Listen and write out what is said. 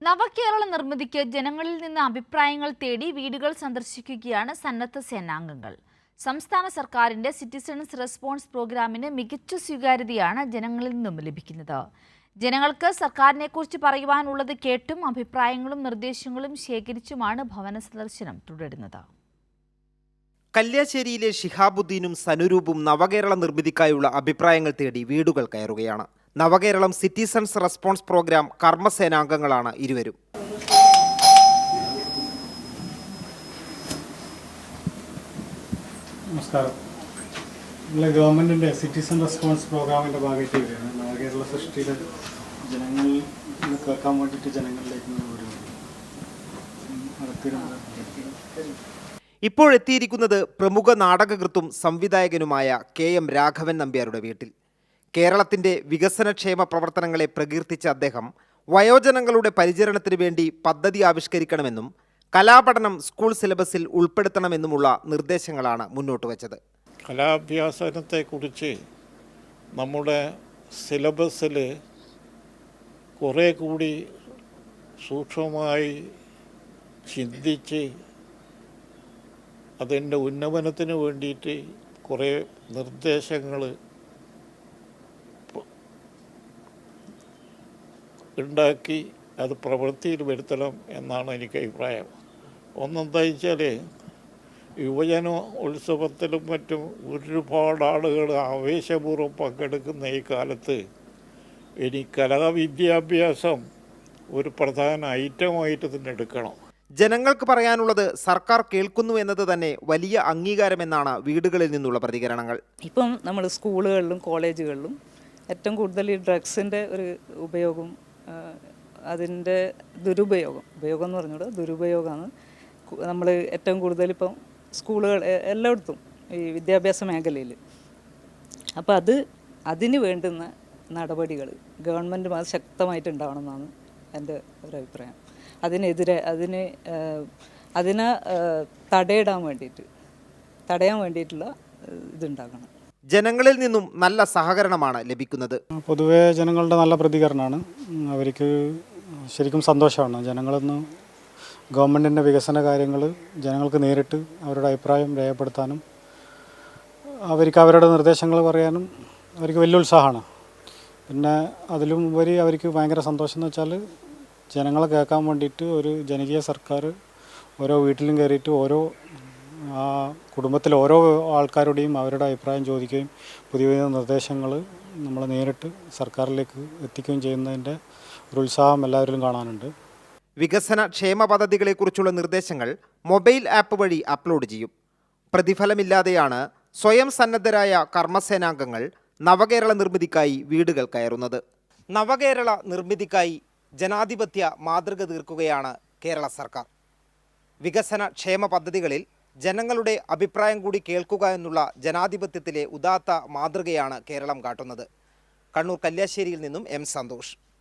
നവകേരള നിർമ്മിതിക്ക് ജനങ്ങളിൽ നിന്ന് അഭിപ്രായങ്ങൾ തേടി വീടുകൾ സന്ദർശിക്കുകയാണ് സന്നദ്ധ സേനാംഗങ്ങൾ. സംസ്ഥാന സർക്കാരിന്റെ സിറ്റിസൺസ് റെസ്പോൺസ് പ്രോഗ്രാമിന് മികച്ച സ്വീകാര്യതയാണ് ജനങ്ങളിൽ നിന്നും ലഭിക്കുന്നത്. ജനങ്ങൾക്ക് സർക്കാരിനെക്കുറിച്ച് പറയുവാനുള്ളത് കേട്ടും അഭിപ്രായങ്ങളും നിർദ്ദേശങ്ങളും ശേഖരിച്ചുമാണ് ഭവന സന്ദർശനം തുടരുന്നത്. കല്യാശ്ശേരിയിലെ ഷിഹാബുദ്ദീനും സനുരൂപും നവകേരള നിർമ്മിതിക്കായുള്ള അഭിപ്രായങ്ങൾ തേടി വീടുകൾ കയറുകയാണ്. നവകേരളം സിറ്റിസൺസ് റെസ്പോൺസ് പ്രോഗ്രാം കർമ്മസേനാംഗങ്ങളാണ് ഇരുവരും. നമസ്കാരം. നമ്മളെ ഗവൺമെൻറ്റിൻ്റെ സിറ്റിസൺ റെസ്പോൺസ് പ്രോഗ്രാമിൻ്റെ ഭാഗമായിട്ട് വരികയാണ്. നവകേരള സൃഷ്ടിയുടെ ജനങ്ങളിൽ കേൾക്കാൻ വേണ്ടിയിട്ട് ജനങ്ങളിലേക്ക് ഇപ്പോഴെത്തിയിരിക്കുന്നത് പ്രമുഖ നാടകകൃത്തും സംവിധായകനുമായ KM രാഘവൻ നമ്പ്യാരുടെ വീട്ടിൽ. കേരളത്തിൻ്റെ വികസനക്ഷേമ പ്രവർത്തനങ്ങളെ പ്രകീർത്തിച്ച അദ്ദേഹം വയോജനങ്ങളുടെ പരിചരണത്തിനു വേണ്ടി പദ്ധതി ആവിഷ്കരിക്കണമെന്നും കലാപഠനം സ്കൂൾ സിലബസിൽ ഉൾപ്പെടുത്തണമെന്നുമുള്ള നിർദ്ദേശങ്ങളാണ് മുന്നോട്ട് വച്ചത്. കലാഭ്യാസനത്തെക്കുറിച്ച് നമ്മുടെ സിലബസിൽ കുറേ കൂടി സൂക്ഷ്മമായി ചിന്തിച്ച് അതിൻ്റെ ഉന്നമനത്തിന് വേണ്ടിയിട്ട് കുറേ നിർദ്ദേശങ്ങൾ ഉണ്ടാക്കി അത് പ്രവൃത്തിയിൽ വരുത്തണം എന്നാണ് എനിക്ക് അഭിപ്രായം. ഒന്നെന്താ വെച്ചാൽ യുവജന ഉത്സവത്തിലും മറ്റും ഒരുപാട് ആളുകൾ ആവേശപൂർവ്വം പങ്കെടുക്കുന്ന ഈ കാലത്ത് ഇനി കലാവിദ്യാഭ്യാസം ഒരു പ്രധാന ഐറ്റമായിട്ട് തന്നെ എടുക്കണം. ജനങ്ങൾക്ക് പറയാനുള്ളത് സർക്കാർ കേൾക്കുന്നു എന്നത് തന്നെ വലിയ അംഗീകാരമെന്നാണ് വീടുകളിൽ നിന്നുള്ള പ്രതികരണങ്ങൾ. ഇപ്പം നമ്മൾ സ്കൂളുകളിലും കോളേജുകളിലും ഏറ്റവും കൂടുതൽ ഈ ഡ്രഗ്സിൻ്റെ ഒരു ഉപയോഗം, അതിൻ്റെ ഉപയോഗം എന്ന് പറഞ്ഞുകൂടെ ദുരുപയോഗമാണ് നമ്മൾ ഏറ്റവും കൂടുതൽ ഇപ്പം സ്കൂളുകൾ എല്ലായിടത്തും ഈ വിദ്യാഭ്യാസ മേഖലയിൽ. അപ്പോൾ അതിന് വേണ്ടുന്ന നടപടികൾ ഗവൺമെൻറ് അത് ശക്തമായിട്ട് ഉണ്ടാവണമെന്നാണ് എൻ്റെ ഒരു അഭിപ്രായം. അതിനെ തടയാൻ വേണ്ടിയിട്ടുള്ള ഇതുണ്ടാക്കണം. ജനങ്ങളിൽ നിന്നും നല്ല സഹകരണമാണ് ലഭിക്കുന്നത്. പൊതുവേ ജനങ്ങളുടെ നല്ല പ്രതികരണമാണ്. അവർക്ക് ശരിക്കും സന്തോഷമാണ്. ജനങ്ങളൊന്ന് ഗവൺമെൻറ്റിൻ്റെ വികസന കാര്യങ്ങൾ ജനങ്ങൾക്ക് നേരിട്ട് അവരുടെ അഭിപ്രായം രേഖപ്പെടുത്താനും അവർക്ക് അവരുടെ നിർദ്ദേശങ്ങൾ പറയാനും അവർക്ക് വലിയ ഉത്സാഹമാണ്. പിന്നെ അതിലും ഉപരി അവർക്ക് ഭയങ്കര സന്തോഷം എന്ന് വെച്ചാൽ ജനങ്ങളെ കേൾക്കാൻ വേണ്ടിയിട്ട് ഒരു ജനകീയ സർക്കാർ ഓരോ വീട്ടിലും കയറിയിട്ട് ഓരോ കുടുംബത്തിലെ ഓരോ ആൾക്കാരുടെയും അവരുടെ അഭിപ്രായം ചോദിക്കുകയും പുതിയ പുതിയ നിർദ്ദേശങ്ങൾ നമ്മൾ നേരിട്ട് സർക്കാരിലേക്ക് എത്തിക്കുകയും ചെയ്യുന്നതിൻ്റെ ഒരു ഉത്സാഹം എല്ലാവരിലും കാണാനുണ്ട്. വികസന ക്ഷേമ പദ്ധതികളെക്കുറിച്ചുള്ള നിർദ്ദേശങ്ങൾ മൊബൈൽ ആപ്പ് വഴി അപ്ലോഡ് ചെയ്യും. പ്രതിഫലമില്ലാതെയാണ് സ്വയം സന്നദ്ധരായ കർമ്മസേനാംഗങ്ങൾ നവകേരള നിർമ്മിതിക്കായി വീടുകൾ കയറുന്നത്. നവകേരള നിർമ്മിതിക്കായി ജനാധിപത്യ മാതൃക തീർക്കുകയാണ് കേരള സർക്കാർ. വികസന ക്ഷേമ പദ്ധതികളിൽ ജനങ്ങളുടെ അഭിപ്രായം കൂടി കേൾക്കുക എന്നുള്ള ജനാധിപത്യത്തിലെ ഉദാത്ത മാതൃകയാണ് കേരളം കാട്ടുന്നത്. കണ്ണൂർ കല്യാശ്ശേരിയിൽ നിന്നും M. സന്തോഷ്.